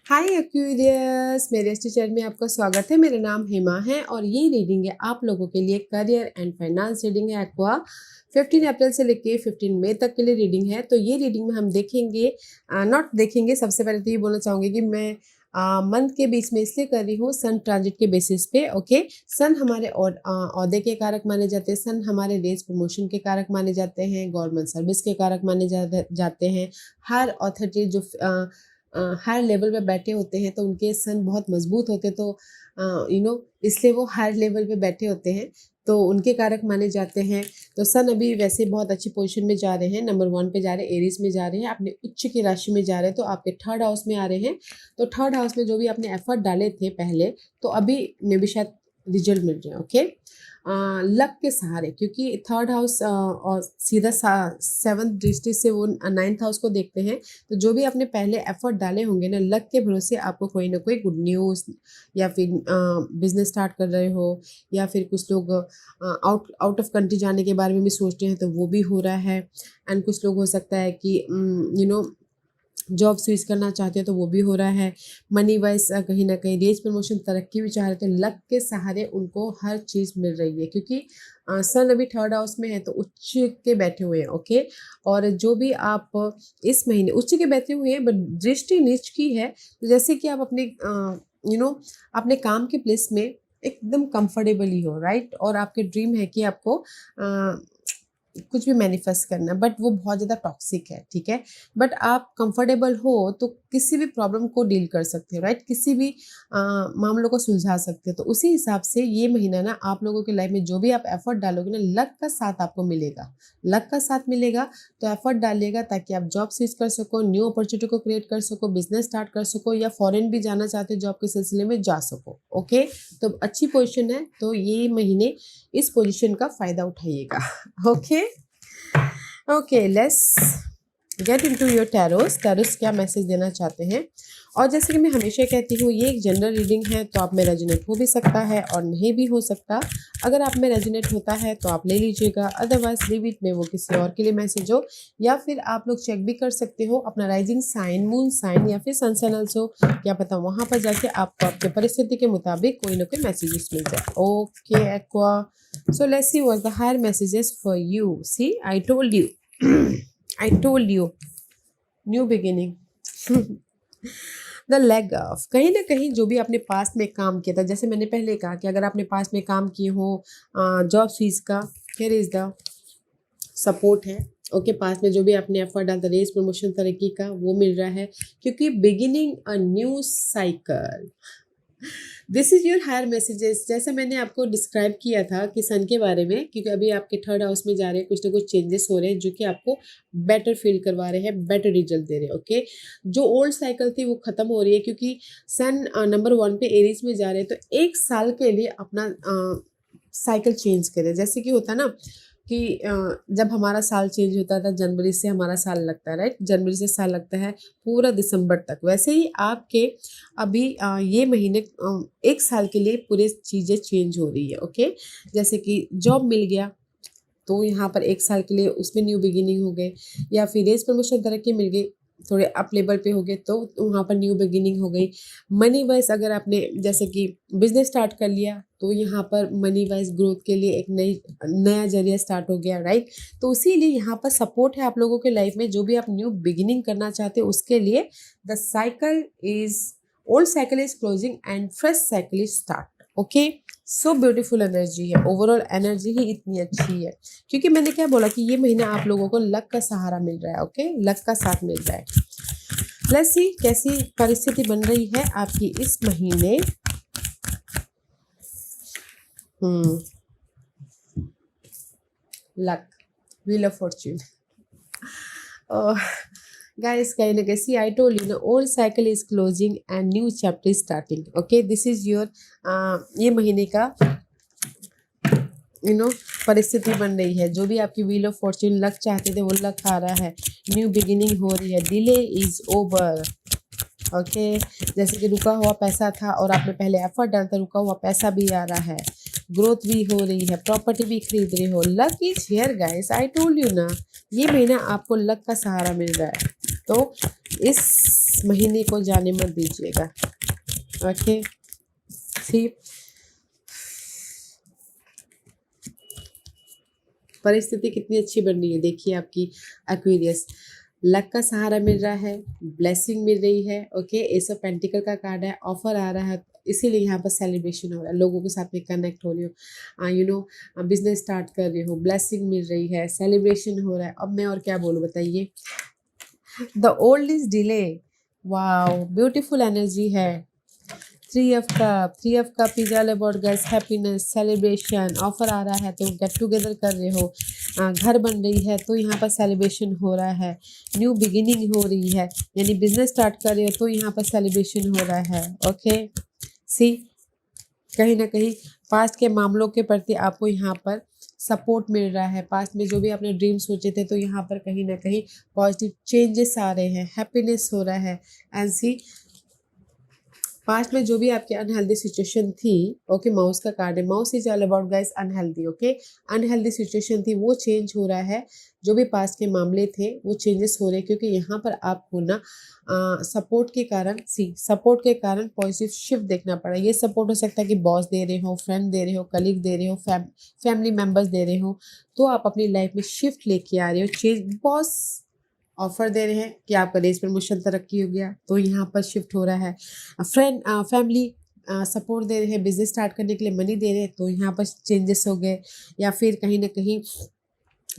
हाय Aquarius, मेरे इस channel में आपका स्वागत है। मेरा नाम हेमा है और ये रीडिंग है आप लोगों के लिए करियर एंड फाइनेंस रीडिंग है। एक्वा 15 अप्रैल से लेके 15 मई तक के लिए रीडिंग है। तो ये रीडिंग में हम देखेंगे नॉट देखेंगे, सबसे पहले तो ये बोलना चाहूँगी कि मैं मंथ के बीच में इसलिए कर रही हूँ सन ट्रांजिट के बेसिस पे। ओके, सन हमारे औहदे के कारक माने जाते हैं, सन हमारे रेस प्रमोशन के कारक माने जाते हैं, गवर्नमेंट सर्विस के कारक माने जाते हैं। हर अथॉरिटी जो हायर लेवल पे बैठे होते हैं तो उनके सन बहुत मजबूत होते हैं, तो इसलिए वो हायर लेवल पे बैठे होते हैं तो उनके कारक माने जाते हैं। तो सन अभी वैसे बहुत अच्छी पोजीशन में जा रहे हैं, नंबर 1 पे जा रहे हैं, एरीज में जा रहे हैं, अपने उच्च की राशि में जा रहे हैं, तो आपके थर्ड हाउस में आ रहे हैं। तो थर्ड हाउस में जो भी आपने एफर्ट डाले थे पहले, तो अभी मे भी शायद रिजल्ट मिल रहे हैं। ओके, लक के सहारे, क्योंकि थर्ड हाउस और सीधा 7th दृष्टि से वो 9th हाउस को देखते हैं। तो जो भी आपने पहले एफर्ट डाले होंगे ना, लक के भरोसे आपको कोई ना कोई गुड न्यूज़, या फिर बिजनेस स्टार्ट कर रहे हो, या फिर कुछ लोग आउट ऑफ कंट्री जाने के बारे में भी सोच रहे हैं तो वो भी हो रहा है। एंड कुछ लोग हो सकता है कि जॉब स्विच करना चाहते हैं तो वो भी हो रहा है। मनी वाइज कहीं ना कहीं रेज प्रमोशन तरक्की भी चाह रहे थे, लक के सहारे उनको हर चीज़ मिल रही है, क्योंकि सन अभी थर्ड हाउस में है तो उच्च के बैठे हुए हैं। ओके, और जो भी आप इस महीने उच्च के बैठे हुए हैं, बट दृष्टि नीच की है, तो जैसे कि आप अपने अपने काम के प्लेस में एकदम कंफर्टेबली हो, राइट, और आपके ड्रीम है कि आपको कुछ भी मैनिफेस्ट करना, बट वो बहुत ज़्यादा टॉक्सिक है, ठीक है। बट आप कंफर्टेबल हो तो किसी भी प्रॉब्लम को डील कर सकते हो, राइट, किसी भी मामलों को सुलझा सकते हो। तो उसी हिसाब से ये महीना ना आप लोगों की लाइफ में जो भी आप एफर्ट डालोगे ना, लक का साथ आपको मिलेगा, लक का साथ मिलेगा। तो एफर्ट डालिएगा ताकि आप जॉब स्विच कर सको, न्यू अपॉर्चुनिटी को क्रिएट कर सको, बिजनेस स्टार्ट कर सको, या फॉरेन भी जाना चाहते हो जॉब के सिलसिले में जा सको। ओके, तो अच्छी पोजिशन है, तो ये महीने इस पोजिशन का फ़ायदा उठाइएगा। Okay okay, let's get into your tarots. Tarots क्या मैसेज देना चाहते हैं? और जैसे कि मैं हमेशा कहती हूँ, ये एक जनरल रीडिंग है, तो आप में रेजोनेट हो भी सकता है और नहीं भी हो सकता। अगर आप में रेजोनेट होता है तो आप ले लीजिएगा, अदरवाइज लीव इट में वो किसी और के लिए मैसेज हो। या फिर आप लोग चेक भी कर सकते हो अपना राइजिंग साइन, मून साइन, या फिर सन सैनल्स हो, क्या पता वहाँ पर जाके आपको आपके परिस्थिति के मुताबिक कोई ना कोई मैसेजेस मिल जाए। Okay aqua, so let's see what the higher messages for you. See, I told you. I told you. New beginning. The leg of, कहीं ना कहीं जो भी आपने पास में काम किया था, जैसे मैंने पहले कहा कि अगर आपने पास में काम किए हो जॉब फीस का, हियर इज द सपोर्ट है। ओके, पास में जो भी आपने एफर्ट डाला, रेस प्रमोशन तरक्की का, वो मिल रहा है, क्योंकि beginning a new cycle. This is your higher messages. जैसा मैंने आपको डिस्क्राइब किया था कि सन के बारे में, क्योंकि अभी आपके थर्ड हाउस में जा रहे हैं, कुछ ना कुछ चेंजेस हो रहे हैं जो कि आपको बेटर फील करवा रहे हैं, बेटर रिजल्ट दे रहे हैं। ओके, जो ओल्ड साइकिल थी वो खत्म हो रही है, क्योंकि सन नंबर 1 पे एरीज में जा रहे हैं, तो 1 साल के लिए अपना साइकिल चेंज करें। जैसे कि होता है ना कि जब हमारा साल चेंज होता था, जनवरी से हमारा साल लगता है, राइट, जनवरी से साल लगता है पूरा दिसंबर तक, वैसे ही आपके अभी ये महीने 1 साल के लिए पूरे चीज़ें चेंज हो रही है। ओके, जैसे कि जॉब मिल गया तो यहाँ पर 1 साल के लिए उसमें न्यू बिगिनिंग हो गए, या फिर रेस प्रमोशन तरक्की मिल गई, थोड़े अप लेवल पे हो गए तो वहाँ पर न्यू बिगिनिंग हो गई। मनी वाइज अगर आपने जैसे कि बिजनेस स्टार्ट कर लिया तो यहाँ पर मनी वाइज ग्रोथ के लिए एक नया जरिया स्टार्ट हो गया, राइट। तो इसीलिए यहाँ पर सपोर्ट है आप लोगों के लाइफ में, जो भी आप न्यू बिगिनिंग करना चाहते हो उसके लिए। The cycle is, old cycle is closing and fresh cycle is start. Okay, so beautiful energy है, ओवरऑल एनर्जी ही इतनी अच्छी है, क्योंकि मैंने क्या बोला कि ये महीना आप लोगों को लक का सहारा मिल रहा है। ओके, लक का साथ मिल रहा है। लेट्स सी कैसी परिस्थिति बन रही है आपकी इस महीने। Luck, wheel of Fortune. Guys, kind of see, I told you, the old cycle is closing and new chapter is starting. Okay, this is your ये महीने का परिस्थिति बन रही है। जो भी आपकी व्हील ऑफ फॉर्च्यून लक चाहते थे वो लक आ रहा है, न्यू बिगिनिंग हो रही है, डिले इज ओवर। ओके, जैसे कि रुका हुआ पैसा था और आपने पहले एफर्ट डाला था, रुका हुआ पैसा भी आ रहा है, ग्रोथ भी हो रही है, प्रॉपर्टी भी खरीद रहे हो। Luck is here guys, I told you ना, ये महीना आपको लक का सहारा मिल रहा है। तो इस महीने को जाने मत दीजिएगा। ओके, सी परिस्थिति कितनी अच्छी बन रही है, देखिए आपकी एक्वेरियस। लक का सहारा मिल रहा है, ब्लेसिंग मिल रही है। ओके, एस ऑफ पेंटिकल का कार्ड है, ऑफर आ रहा है, इसीलिए यहाँ पर सेलिब्रेशन हो रहा है, लोगों के साथ में कनेक्ट हो रही हो, यू नो बिजनेस स्टार्ट कर रहे हो, ब्लेसिंग मिल रही है, सेलिब्रेशन हो रहा है। अब मैं और क्या बोलूँ बताइए। The old is delay, wow beautiful energy है। Three of cup is all about girls happiness, celebration. Offer आ रहा है तो गेट टुगेदर कर रहे हो, घर बन रही है तो यहाँ पर सेलिब्रेशन हो रहा है, न्यू बिगिनिंग हो रही है, यानी बिजनेस स्टार्ट कर रहे हो तो यहाँ पर सेलिब्रेशन हो रहा है। ओके, सी कहीं ना कहीं पास्ट के मामलों के प्रति आपको यहाँ पर सपोर्ट मिल रहा है। पास्ट में जो भी आपने ड्रीम सोचे थे तो यहाँ पर कहीं ना कहीं पॉजिटिव चेंजेस आ रहे हैं, हैप्पीनेस हो रहा है। एंड सी पास्ट में जो भी आपकी अनहेल्दी सिचुएशन थी, ओके, माउस का कार्ड है, mouse is all about guys unhealthy. Okay, unhealthy situation थी वो चेंज हो रहा है, जो भी पास्ट के मामले थे वो चेंजेस हो रहे हैं, क्योंकि यहाँ पर आपको ना सपोर्ट के कारण सपोर्ट के कारण पॉजिटिव शिफ्ट देखना पड़ा। ये सपोर्ट हो सकता है कि बॉस दे रहे हो, फ्रेंड दे रहे हो, कलीग दे रहे हो, फैमिली मेम्बर्स दे रहे हो, तो आप अपनी लाइफ में शिफ्ट लेके आ रहे हो, चेंज। बॉस ऑफर दे रहे हैं कि आपका रेस प्रमोशन तरक्की हो गया तो यहाँ पर शिफ्ट हो रहा है। फ्रेंड फैमिली सपोर्ट दे रहे हैं, बिजनेस स्टार्ट करने के लिए मनी दे रहे हैं तो यहाँ पर चेंजेस हो गए। या फिर कहीं ना कहीं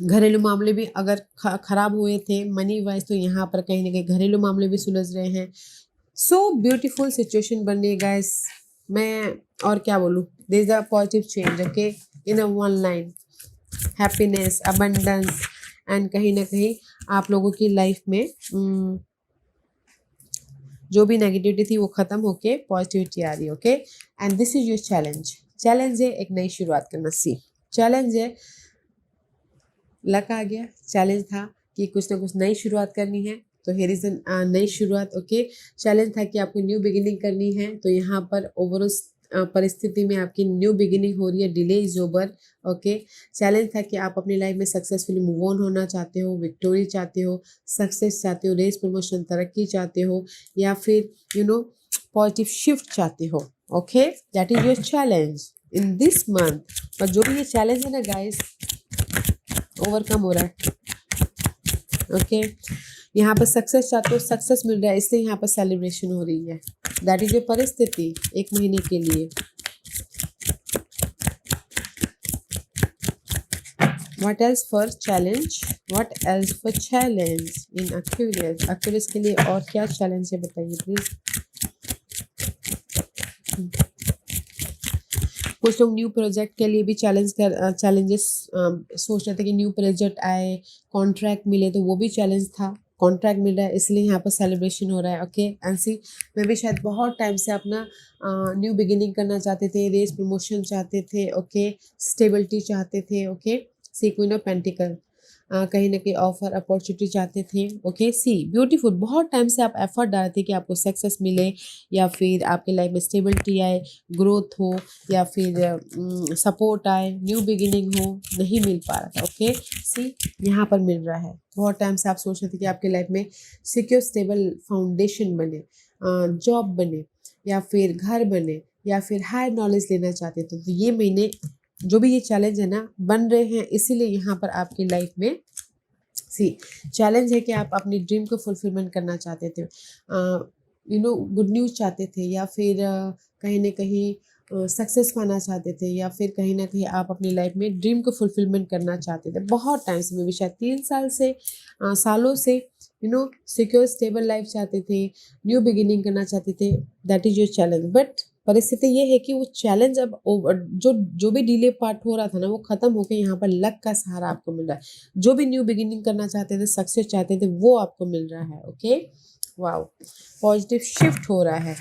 घरेलू मामले भी अगर खराब हुए थे मनी वाइज तो यहाँ पर कहीं ना कहीं घरेलू मामले भी सुलझ रहे हैं। सो ब्यूटीफुल सिचुएशन बन रही है गाइस, मैं और क्या बोलूँ। There is a positive change, okay, in a one line, happiness, abundance, and कहीं ना कहीं आप लोगों की लाइफ में जो भी नेगेटिविटी थी वो खत्म होके पॉजिटिविटी आ रही है। Okay, and this is your challenge है एक नई शुरुआत करना। सी चैलेंज है, लक आ गया, चैलेंज था कि कुछ ना कुछ नई शुरुआत करनी है तो हियर इज नई शुरुआत। ओके, चैलेंज था कि आपको न्यू बिगिनिंग करनी है तो यहाँ पर ओवरऑल परिस्थिति में आपकी न्यू बिगिनिंग हो रही है, delay is over. Okay, challenge था कि आप अपनी लाइफ में सक्सेसफुली मूव ऑन होना चाहते हो, विक्टोरी चाहते हो, सक्सेस चाहते हो, रेस प्रमोशन तरक्की चाहते हो, या फिर यू नो पॉजिटिव शिफ्ट चाहते हो। Okay, that is your challenge in this month. पर जो भी ये चैलेंज है ना गाइस, ओवरकम हो रहा है। ओके, यहाँ पर सक्सेस चाहते हो, सक्सेस मिल रहा है, इसलिए यहाँ पर सेलिब्रेशन हो रही है। दैट इज योर परिस्थिति एक महीने के लिए। What else for challenge? What else for challenge in Aquarius? Aquarius के लिए और क्या चैलेंज है बताइए प्लीज। कुछ लोग न्यू प्रोजेक्ट के लिए भी चैलेंजेस सोच रहे थे कि न्यू प्रोजेक्ट आए, कॉन्ट्रैक्ट मिले, तो वो भी चैलेंज था। कॉन्ट्रैक्ट मिल रहा है इसलिए यहाँ पर सेलिब्रेशन हो रहा है। ओके, एंड सी मैं भी शायद बहुत टाइम से अपना न्यू बिगिनिंग करना चाहते थे, रेस प्रमोशन चाहते थे, ओके, स्टेबिलिटी चाहते थे। Okay, see queen of pentacle, कहीं ना कहीं ऑफर अपॉर्चुनिटी चाहते थे। ओके, सी ब्यूटीफुल, बहुत टाइम से आप एफर्ट डालते थे कि आपको सक्सेस मिले या फिर आपके लाइफ में स्टेबिलिटी आए, ग्रोथ हो, या फिर सपोर्ट आए, न्यू बिगिनिंग हो, नहीं मिल पा रहा था। ओके, सी यहाँ पर मिल रहा है। बहुत टाइम से आप सोच रहे थे कि आपके लाइफ में सिक्योर स्टेबल फाउंडेशन बने, जॉब बने, या फिर घर बने, या फिर हायर नॉलेज लेना चाहते थे। तो ये महीने जो भी ये चैलेंज है ना बन रहे हैं, इसीलिए यहाँ पर आपकी लाइफ में सी चैलेंज है कि आप अपनी ड्रीम को फुलफिलमेंट करना चाहते थे, यू नो गुड न्यूज़ चाहते थे, या फिर कहीं ना कहीं सक्सेस पाना चाहते थे, या फिर कहीं ना कहीं आप अपनी लाइफ में ड्रीम को फुलफिलमेंट करना चाहते थे। बहुत टाइम से, मैं भी शायद 3 साल से सालों से you know secure stable life चाहते थे, न्यू बिगिनिंग करना चाहते थे। That is your challenge. But परिस्थिति ये है कि वो चैलेंज अब जो भी डिले पार्ट हो रहा था ना वो खत्म होकर यहाँ पर लक का सहारा आपको मिल रहा है। जो भी न्यू बिगिनिंग करना चाहते थे, सक्सेस चाहते थे, वो आपको मिल रहा है। ओके, वाओ, पॉजिटिव शिफ्ट हो रहा है।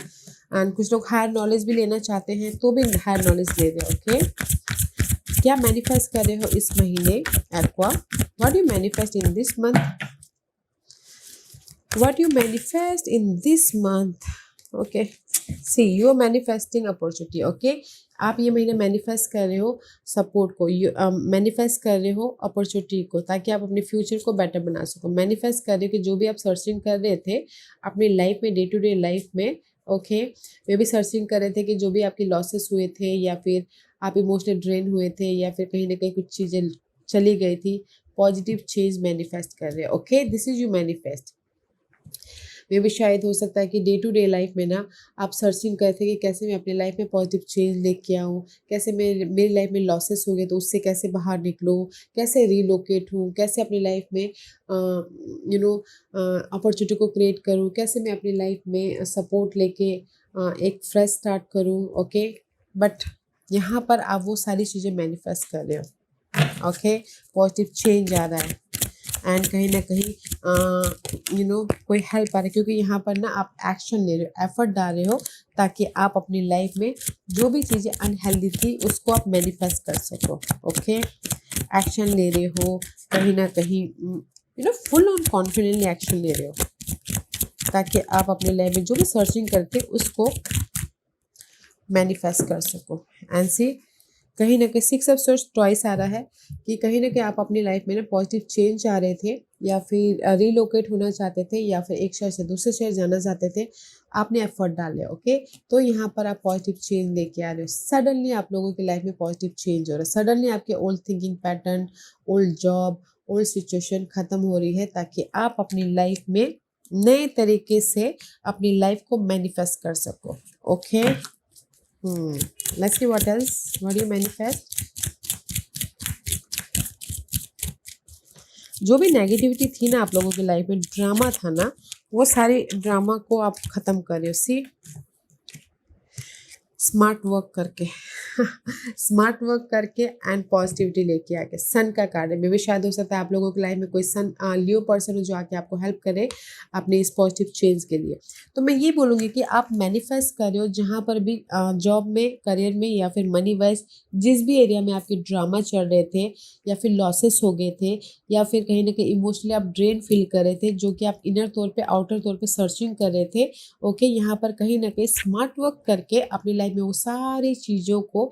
एंड कुछ लोग हायर नॉलेज भी लेना चाहते हैं तो भी हायर नॉलेज ले रहे हैं। ओके, क्या मैनिफेस्ट कर रहे हो इस महीने Aqua? What you manifest in this month? What you manifest in this month? Okay, see you are manifesting opportunity. Okay, आप ये महीने मैनिफेस्ट कर रहे हो सपोर्ट को, मैनिफेस्ट कर रहे हो अपॉर्चुनिटी को, ताकि आप अपने फ्यूचर को बेटर बना सको। मैनिफेस्ट कर रहे हो कि जो भी आप सर्चिंग कर रहे थे अपनी लाइफ में, डे टू डे लाइफ में, ओके, वे भी सर्चिंग कर रहे थे कि जो भी आपके लॉसेस हुए थे, या फिर आप इमोशनल ड्रेन हुए थे, या फिर कहीं ना कहीं कुछ चीज़ें चली गई थी, पॉजिटिव चेंज मैनिफेस्ट कर रहे हो। Okay, this is you manifest. मे भी शायद हो सकता है कि डे टू डे लाइफ में ना आप सर्चिंग करते हैं कि कैसे मैं अपनी लाइफ में पॉजिटिव चेंज लेके आऊँ, कैसे मेरी लाइफ में लॉसेस हो गए तो उससे कैसे बाहर निकलूँ, कैसे रीलोकेट हूँ, कैसे अपनी लाइफ में अपॉर्चुनिटी को क्रिएट करूँ, कैसे मैं अपनी लाइफ में सपोर्ट लेके एक फ्रेश स्टार्ट करूँ। ओके, बट यहाँ पर आप वो सारी चीज़ें मैनिफेस्ट कर रहे हो। ओके, पॉजिटिव चेंज आ रहा है, एंड कहीं ना कहीं कोई हेल्प आ रहा है, क्योंकि यहाँ पर ना आप एक्शन ले रहे हो, एफर्ट डाल रहे हो, ताकि आप अपनी लाइफ में जो भी चीज़ें अनहेल्दी थी उसको आप मैनिफेस्ट कर सको। ओके, एक्शन ले रहे हो, कहीं ना कहीं फुल ऑन कॉन्फिडेंटली एक्शन ले रहे हो, ताकि आप अपनी लाइफ में जो भी सर्चिंग करते उसको मैनिफेस्ट कर सको। एंड सी, कहीं ना कहीं 6 ऑफ सोर्स ट्वाइस आ रहा है कि कहीं ना कहीं आप अपनी लाइफ में ना पॉजिटिव चेंज चाह रहे थे, या फिर रीलोकेट होना चाहते थे, या फिर एक शहर से दूसरे शहर जाना चाहते थे, आपने एफर्ट डाले। ओके, तो यहाँ पर आप पॉजिटिव चेंज लेके आ रहे हो। सडनली आप लोगों की लाइफ में पॉजिटिव चेंज हो रहा है, सडनली आपके old thinking pattern, old job, old situation खत्म हो रही है, ताकि आप अपनी लाइफ में नए तरीके से अपनी लाइफ को मैनिफेस्ट कर सको। Okay, let's see what else, what do you manifest। जो भी नेगेटिविटी थी ना आप लोगों की लाइफ में, ड्रामा था ना, वो सारे ड्रामा को आप खत्म कर रहे हो। सी, स्मार्ट वर्क करके स्मार्ट वर्क करके एंड पॉजिटिविटी लेके आके, सन का कार्ड है। मे भी शायद हो सकता है आप लोगों की लाइफ में कोई सन लियो पर्सन हो जो आके आपको हेल्प करे अपने इस पॉजिटिव चेंज के लिए। तो मैं ये बोलूँगी कि आप मैनिफेस्ट कर रहे हो, जहाँ पर भी जॉब में, करियर में, या फिर मनी वाइज, जिस भी एरिया में आपके ड्रामा चल रहे थे, या फिर लॉसेस हो गए थे, या फिर कहीं ना कहीं इमोशनली आप ड्रेन फील कर रहे थे, जो कि आप इनर तौर पे, आउटर तौर पे सर्चिंग कर रहे थे। ओके, यहाँ पर कहीं ना कहीं स्मार्ट वर्क करके अपनी लाइफ में वो सारी चीज़ों को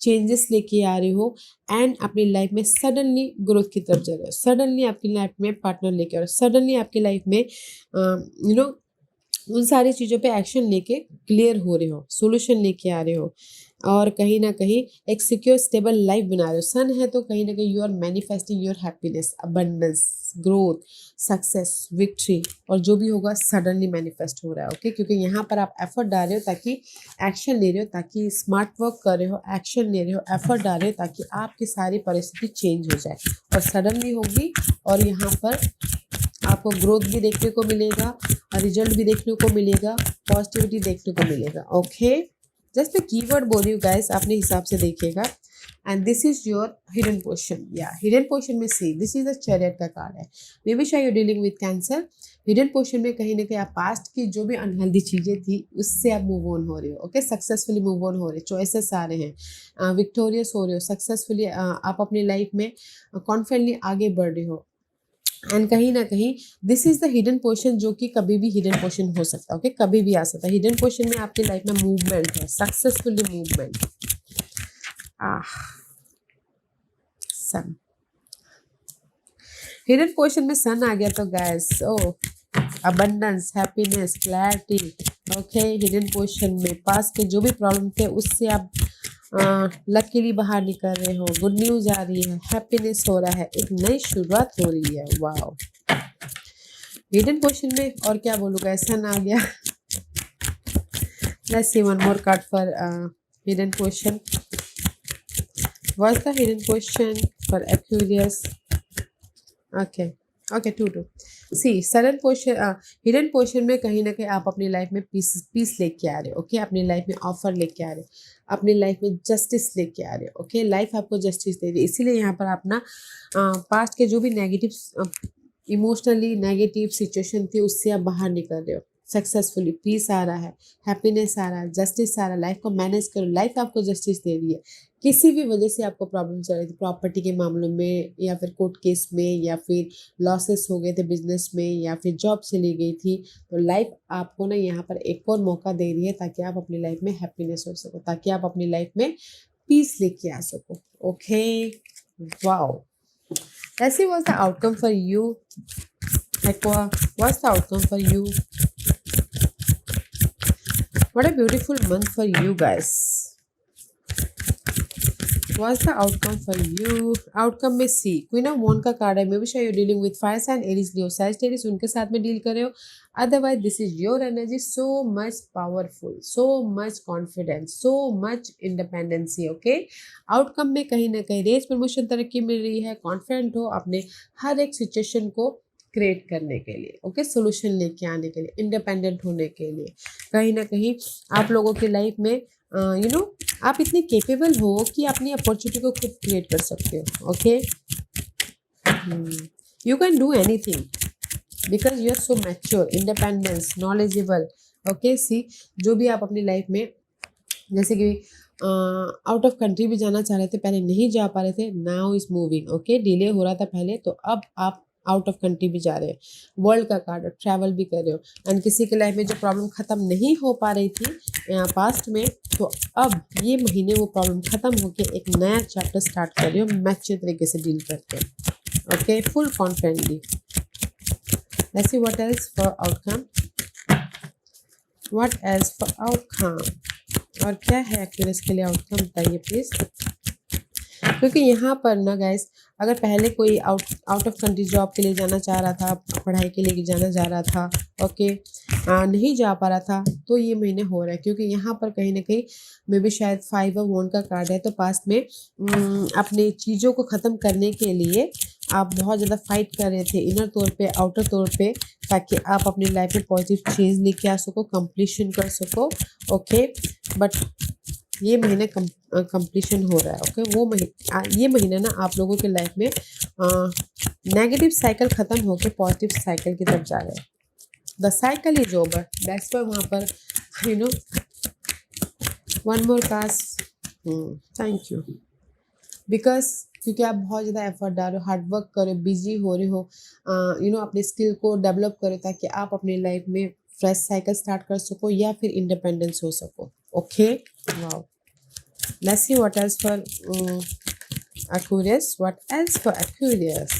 चेंजेस लेके आ रहे हो, एंड अपनी लाइफ में सडनली ग्रोथ की तरफ जा रहे हो, सडनली आपकी लाइफ में पार्टनर लेके आ रहे हो, सडनली आपकी लाइफ में उन सारी चीज़ों पे एक्शन लेके क्लियर हो रहे हो, सोल्यूशन लेके आ रहे हो, और कहीं ना कहीं एक सिक्योर स्टेबल लाइफ बना रहे हो। सन है तो कहीं ना कहीं you are manifesting your happiness, abundance, growth, success, victory, और जो भी होगा सडनली मैनिफेस्ट हो रहा है। ओके, क्योंकि यहाँ पर आप एफर्ट डाल रहे हो, ताकि एक्शन ले रहे हो, ताकि स्मार्ट वर्क कर रहे हो, एक्शन ले रहे हो, एफर्ट डाल रहे हो, ताकि आपकी सारी परिस्थिति चेंज हो जाए, और सडनली होगी, और यहाँ पर आपको ग्रोथ भी देखने को मिलेगा, रिजल्ट भी देखने को मिलेगा, पॉजिटिविटी देखने को मिलेगा। ओके, जस्ट मैं कीवर्ड बोल रही हूँ गाइस, अपने हिसाब से देखिएगा। And this is your hidden portion, या हिडन पोर्शन में सी, दिस इज द चैरियट का कार्ड है। मे बी शायद you dealing with cancer. Hidden portion में कहीं ना कहीं आप पास्ट की जो भी अनहेल्दी चीज़ें थी उससे आप मूव ऑन हो रहे हो। ओके, सक्सेसफुली मूव ऑन हो रहे हो, चॉइसेस आ रहे हैं, विक्टोरियस हो रहे हो, सक्सेसफुली आप अपनी लाइफ में कॉन्फिडेंटली आगे बढ़ रहे हो, एंड कहीं ना कहीं this is the hidden portion, जो कि कभी भी हिडन पोर्शन हो सकता है। ओके, कभी भी आ सकता है। हिडन पोर्शन में आपकी लाइफ में मूवमेंट है, successfully movement. Sun, hidden portion में सन आ गया तो guess, oh abundance, happiness, clarity. Okay, hidden portion में पास के जो भी प्रॉब्लम थे उससे आप लकीली बाहर निकल रहे हो, गुड न्यूज आ रही है, हैप्पीनेस हो रहा है, एक नई शुरुआत हो रही है। वाओ, हिडन पोर्शन में और क्या बोलूँगा, सन आ गया। Let's see one more card for hidden portion. What's the hidden portion for Aquarius? Okay, okay, 2 see sudden portion, hidden portion में कहीं ना कहीं आप अपनी लाइफ में पीस लेके आ रहे हो। ओके, अपनी लाइफ में ऑफर लेके आ रहे हो, अपनी लाइफ में जस्टिस लेके आ रहे हो। ओके, लाइफ आपको जस्टिस दे रही है, इसीलिए यहाँ पर आप ना पास्ट के जो भी नेगेटिव, इमोशनली नेगेटिव सिचुएशन थी उससे आप बाहर निकल रहे हो, सक्सेसफुली, पीस आ रहा है, हैप्पीनेस आ रहा है, जस्टिस आ रहा है, लाइफ को मैनेज करो, लाइफ आपको जस्टिस दे रही है। किसी भी वजह से आपको प्रॉब्लम चल रही थी, प्रॉपर्टी के मामलों में या फिर कोर्ट केस में या फिर लॉसेस हो गए थे बिजनेस में या फिर जॉब चली गई थी, तो लाइफ आपको ना यहाँ पर एक और मौका दे रही है ताकि आप अपनी लाइफ में हैप्पीनेस हो सको, ताकि आप अपनी लाइफ में पीस लेके आ सको। ओके, वाओ, ऐसी was the outcome for you Aqua. What's the outcome for you? What a beautiful month for you guys. What's the outcome for you? Outcome में सी क्वीन ऑफ वॉन्ड का कार्ड है। Maybe शायद you dealing with fire sign, Aries, Leo, Sagittarius, उनके साथ में deal कर रहे हो। Otherwise this is your energy, so much powerful, so much confidence, so much independency. Okay, outcome में कहीं ना कहीं रेस, प्रमोशन, तरक्की मिल रही है। कॉन्फिडेंट हो अपने हर एक सिचुएशन को क्रिएट करने के लिए, ओके, सोल्यूशन लेके आने के लिए, इंडिपेंडेंट होने के लिए। कहीं ना कहीं आप लोगों की लाइफ में यू नो आप इतने केपेबल हो कि अपनी अपॉर्चुनिटी को खुद क्रिएट कर सकते हो। Okay, you can do anything because you are so mature, independence, knowledgeable. Okay, see जो भी आप अपनी लाइफ में, जैसे कि आउट ऑफ कंट्री भी जाना चाह रहे थे, पहले नहीं जा पा रहे थे, now is moving. Okay, delay हो रहा था पहले, तो अब आप आउट ऑफ कंट्री भी जा रहे हैं। वर्ल्ड का कार्ड, ट्रैवल भी कर रहे हो। एंड किसी के लाइफ में जो प्रॉब्लम खत्म नहीं हो पा रही थी पास्ट में, तो अब ये महीने वो प्रॉब्लम खत्म होके एक नया चैप्टर स्टार्ट कर रहे हो, मैच्योर तरीके से डील करके। Okay, full confidently. Let's see what else for outcome, what else for outcome, और क्या है एक्यूरेस के लिए आउटकम, बताइए प्लीज। क्योंकि यहाँ पर ना गाइस, अगर पहले कोई आउट ऑफ कंट्री जॉब के लिए जाना चाह रहा था, पढ़ाई के लिए जाना जा रहा था, ओके, नहीं जा पा रहा था, तो ये महीने हो रहा है। क्योंकि यहाँ पर कहीं ना कहीं मे भी शायद 5 ऑफ वॉन्ड का कार्ड है, तो पास्ट में अपने चीज़ों को ख़त्म करने के लिए आप बहुत ज़्यादा फाइट कर रहे थे, इनर तौर पे, आउटर तौर पे, ताकि आप अपनी लाइफ में पॉजिटिव चेंज लेके आ सको, कंप्लीशन कर सको। ओके, बट ये महीने कंप्लीशन हो रहा है। ओके, ये महीना ना आप लोगों के लाइफ में नेगेटिव साइकिल ख़त्म होकर पॉजिटिव साइकिल की तरफ जा रहे हैं। The cycle is over, that's why वहाँ पर you know one more cost, thank you, because क्योंकि आप बहुत ज़्यादा एफर्ट डाल रहे हो, हार्ड वर्क करो, बिजी हो रहे हो, अपने स्किल को डेवलप करो, ताकि आप अपनी लाइफ में फ्रेश साइकिल स्टार्ट कर सको या फिर इंडिपेंडेंस हो सको। Okay, wow, let's see what else for Aquarius. What else for Aquarius?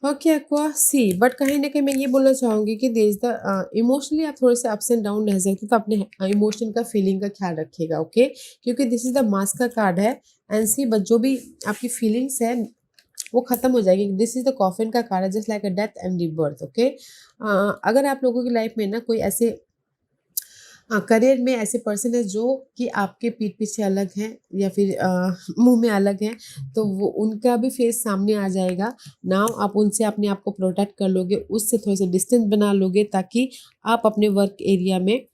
Okay Aqua, see but कहीं ना कहीं मैं ये बोलना चाहूँगी कि देयर इज द इमोशनली आप थोड़े से अप्स एंड डाउन रह सकते, तो अपने इमोशन का, फीलिंग का ख्याल रखिएगा। ओके, क्योंकि दिस इज द मास्क का कार्ड है। एंड सी बट जो भी आपकी फीलिंग्स है वो ख़त्म हो जाएगी। दिस इज द कॉफिन का कार्ड है, just like a death and rebirth. Okay, अगर आप लोगों की लाइफ में ना कोई ऐसे करियर में ऐसे पर्सन है जो कि आपके पीठ पीछे अलग हैं या फिर मुंह में अलग हैं, तो वो उनका भी फेस सामने आ जाएगा। नाउ आप उनसे अपने आप को प्रोटेक्ट कर लोगे, उससे थोड़े से डिस्टेंस बना लोगे, ताकि आप अपने वर्क एरिया में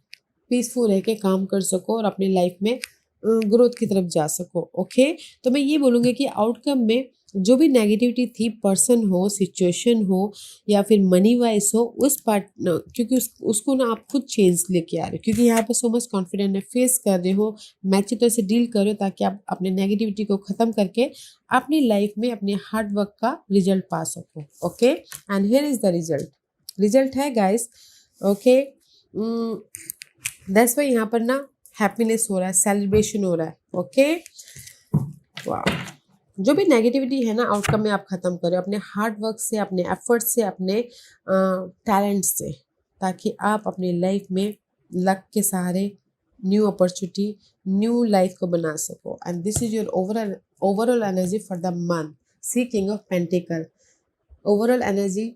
पीसफुल रह के काम कर सको और अपनी लाइफ में ग्रोथ की तरफ जा सको। ओके, तो मैं ये बोलूँगी कि आउटकम में जो भी नेगेटिविटी थी, पर्सन हो, सिचुएशन हो या फिर मनी वाइज हो, उस पार्ट क्योंकि उसको ना आप खुद चेंज लेके आ रहे हो, क्योंकि यहाँ पर सो मच कॉन्फिडेंट है, फेस कर रहे हो, मैच्योर तरह से डील कर रहे हो, ताकि आप अपने नेगेटिविटी को ख़त्म करके अपनी लाइफ में अपने हार्ड वर्क का रिजल्ट पा सको। Okay, and here is the result है गाइस। ओके, दैट्स वाई यहाँ पर ना हैप्पीनेस हो रहा है, सेलिब्रेशन हो रहा है। ओके, वाह, जो भी नेगेटिविटी है ना, आउटकम में आप ख़त्म करें अपने हार्ड वर्क से, अपने एफर्ट से, अपने टैलेंट से, ताकि आप अपनी लाइफ में लक के सहारे न्यू अपॉर्चुनिटी, न्यू लाइफ को बना सको। And this is your overall energy for the month. See king of pentacle, overall energy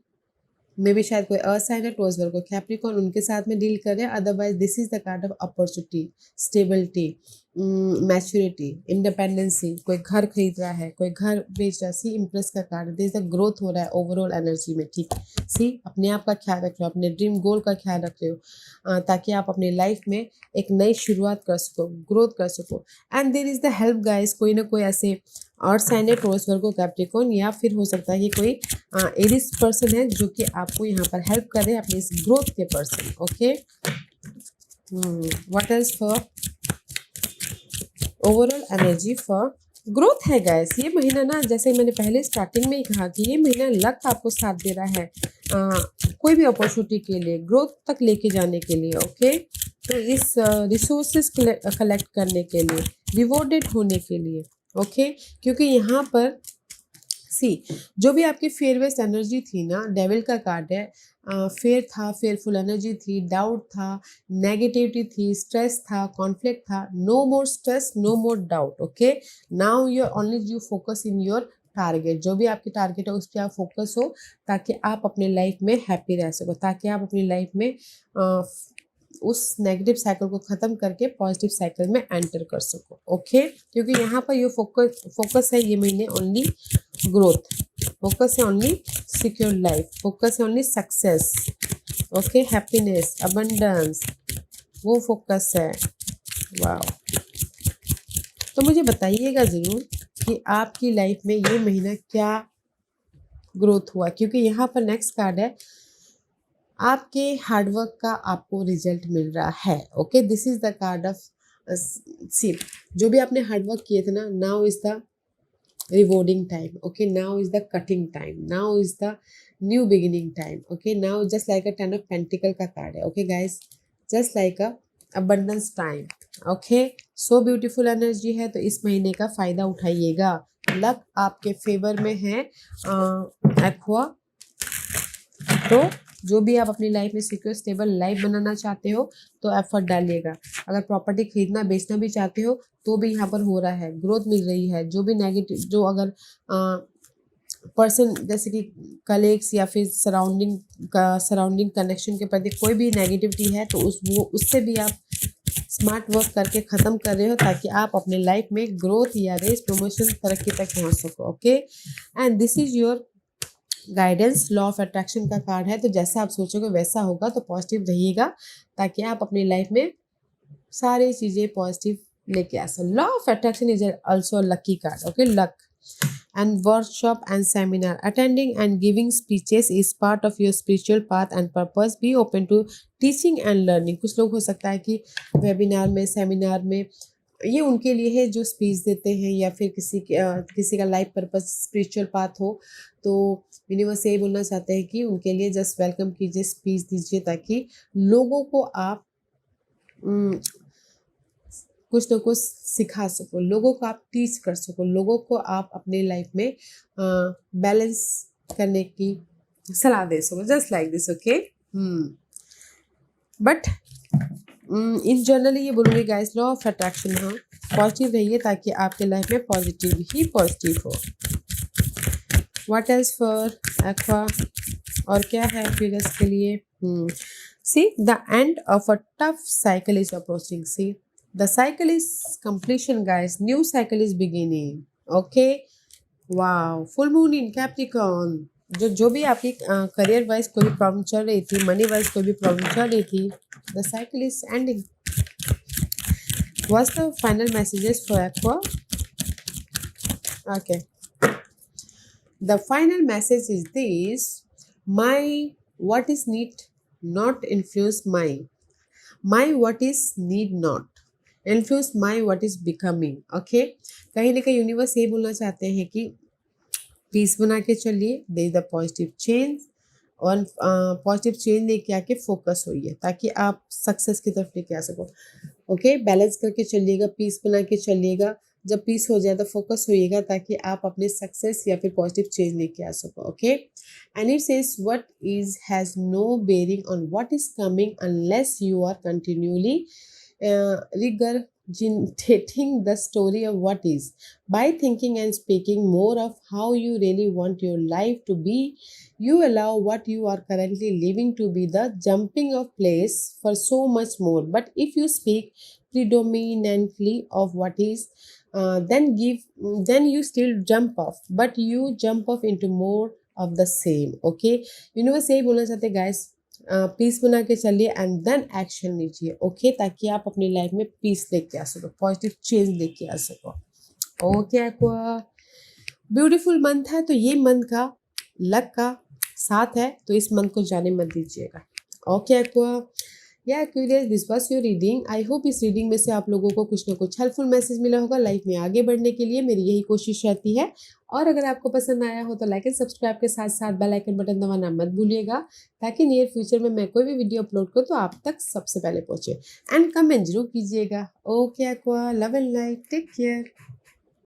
मे भी शायद कोई अर्थ साइन है, टॉरस, वर्गो, कैप्रिकॉर्न, उनके साथ में डील कर रहे हैं। Otherwise this is the card of opportunity, stability, maturity, independency, कोई घर खरीद रहा है, कोई घर बेच रहा है, सी इम्प्रेस का कार्ड, दिस द ग्रोथ हो रहा है ओवरऑल एनर्जी में, ठीक। सी अपने आप का ख्याल रख रहे हो, अपने ड्रीम गोल का ख्याल रख रहे हो, ताकि आप अपने लाइफ में एक नई शुरुआत कर सको, ग्रोथ कर सको। And there is the help guys, कोई ना कोई ऐसे और साइन है, टॉरस, वर्गो, कैप्रिकॉर्न, या फिर हो सकता है कि कोई एरिस पर्सन है जो कि आपको यहाँ पर हेल्प करे अपने इस ग्रोथ के person. Okay, what else for overall energy for growth है गाइस। ये महीना ना, जैसे मैंने पहले स्टार्टिंग में ही कहा कि ये महीना लक आपको साथ दे रहा है कोई भी अपॉर्चुनिटी के लिए, ग्रोथ तक लेके जाने के लिए। ओके, तो इस रिसोर्सेज कलेक्ट करने के लिए, रिवॉर्डेड होने के लिए। ओके, क्योंकि यहाँ पर सी जो भी आपकी फेयरवेस्ट एनर्जी थी ना, डेविल का कार्ड है, फेयर था, फेयरफुल एनर्जी थी, डाउट था, नेगेटिविटी थी, स्ट्रेस था, कॉन्फ्लिक्ट था। No more stress, no more doubt. Okay, now you only you focus in your target, जो भी आपकी टारगेट है उस पर आप फोकस हो, ताकि आप अपने लाइफ में हैप्पी रह सको, ताकि आप अपनी लाइफ में उस नेगेटिव साइकिल को ख़त्म करके पॉजिटिव साइकिल में एंटर कर सको। ओके, क्योंकि यहाँ पर ये फोकस है ये महीने ओनली ग्रोथ, फोकस है ओनली सिक्योर लाइफ, फोकस है only success. Okay, happiness, abundance, वो फोकस है। वाह, तो मुझे बताइएगा ज़रूर कि आपकी लाइफ में ये महीना क्या ग्रोथ हुआ, क्योंकि यहाँ पर नेक्स्ट कार्ड है आपके हार्डवर्क का आपको रिजल्ट मिल रहा है। Okay, this is the card of see, जो भी आपने हार्डवर्क किए थे ना, now is the rewarding time. Okay, now is the cutting time, now is the new beginning time. Okay, now just like a 10 of pentacle का card है। Okay guys, just like a abundance time. Okay, so beautiful energy है, तो इस महीने का फायदा उठाइएगा। Luck आपके favour में है एक्वा। तो जो भी आप अपनी लाइफ में सिक्योर स्टेबल लाइफ बनाना चाहते हो तो एफर्ट डालिएगा। अगर प्रॉपर्टी खरीदना बेचना भी चाहते हो तो भी यहाँ पर हो रहा है, ग्रोथ मिल रही है। जो भी नेगेटिव, जो अगर पर्सन जैसे कि कलीग्स या फिर सराउंडिंग कनेक्शन के प्रति कोई भी नेगेटिविटी है तो उससे भी आप स्मार्ट वर्क करके ख़त्म कर रहे हो, ताकि आप अपने लाइफ में ग्रोथ या रेस, प्रमोशन, तरक्की तक पहुँच सको। Okay, and this is your guidance. Law of attraction का कार्ड है, तो जैसा आप सोचोगे वैसा होगा, तो पॉजिटिव रहिएगा ताकि आप अपनी लाइफ में सारी चीज़ें पॉजिटिव लेके आ सको। Law of attraction is also lucky card. Okay, luck and workshop and seminar attending and giving speeches is part of your spiritual path and purpose. Be open to teaching and learning. कुछ लोग हो सकता है कि webinar में, seminar में, ये उनके लिए है जो स्पीच देते हैं, या फिर किसी का लाइफ पर्पस स्पिरिचुअल पाथ हो, तो यूनिवर्स यही बोलना चाहते हैं कि उनके लिए जस्ट वेलकम कीजिए, स्पीच दीजिए, ताकि लोगों को आप कुछ ना कुछ सिखा सको, लोगों को आप टीच कर सको, लोगों को आप अपने लाइफ में बैलेंस करने की सलाह दे सको, just like this. Okay, but in generally ये बोलूँगी गाइस, लॉ ऑफ अट्रैक्शन, हाँ पॉजिटिव रहिए ताकि आपके लाइफ में पॉजिटिव ही पॉजिटिव हो। व्हाट एल्स फॉर एक्वा, और क्या है फिगर्स के लिए? See the end of a tough cycle is approaching. See the cycle is completion guys, new cycle is beginning. Okay, wow, full moon in Capricorn. जो भी आपकी career wise कोई भी प्रॉब्लम चल रही थी, मनी वाइज कोई भी प्रॉब्लम चल रही थी, the cycle is ending. What's the final messages for aqua? Okay, the final message is this: my what is need not influence my what is need not influence my what is becoming. Okay, कहीं ना कहीं universe ये बोलना चाहते हैं कि piece बना के चलिए, दे द पॉजिटिव चेंज, और पॉजिटिव चेंज लेके आके फोकस होइए ताकि आप सक्सेस की तरफ लेके आ सको। ओके, बैलेंस करके चलिएगा, पीस बना के चलिएगा। जब पीस हो जाए तो फोकस होइएगा ताकि आप अपने सक्सेस या फिर पॉजिटिव चेंज लेके आ सको। Okay, and it says what is has no bearing on what is coming unless you are continuously generating the story of what is. By thinking and speaking more of how you really want your life to be, you allow what you are currently living to be the jumping of place for so much more. But if you speak predominantly of what is, then you still jump off, but you jump off into more of the same. Okay, बस यही बोलना चाहते guys, piece बना के चलिए and then action लीजिए। Okay, ताकि आप अपनी लाइफ में पीस लेके आ सको, पॉजिटिव चेंज लेके आ सको। ओके एक्वा, ब्यूटीफुल मंथ है, तो ये मंथ का लक का साथ है, तो इस मंथ को जाने मत दीजिएगा। ओके एक्वा, या curious, this was your reading. I hope इस रीडिंग में से आप लोगों को कुछ ना कुछ हेल्पफुल मैसेज मिला होगा। लाइफ में आगे बढ़ने के लिए मेरी यही कोशिश रहती है। और अगर आपको पसंद आया हो तो लाइक एंड सब्सक्राइब के साथ साथ बेल आइकन बटन दबाना मत भूलिएगा, ताकि नियर फ्यूचर में मैं कोई भी वीडियो अपलोड करूँ तो आप तक सबसे पहले पहुंचे। एंड कमेंट जरूर कीजिएगा। Okay Aqua, love and life, take care.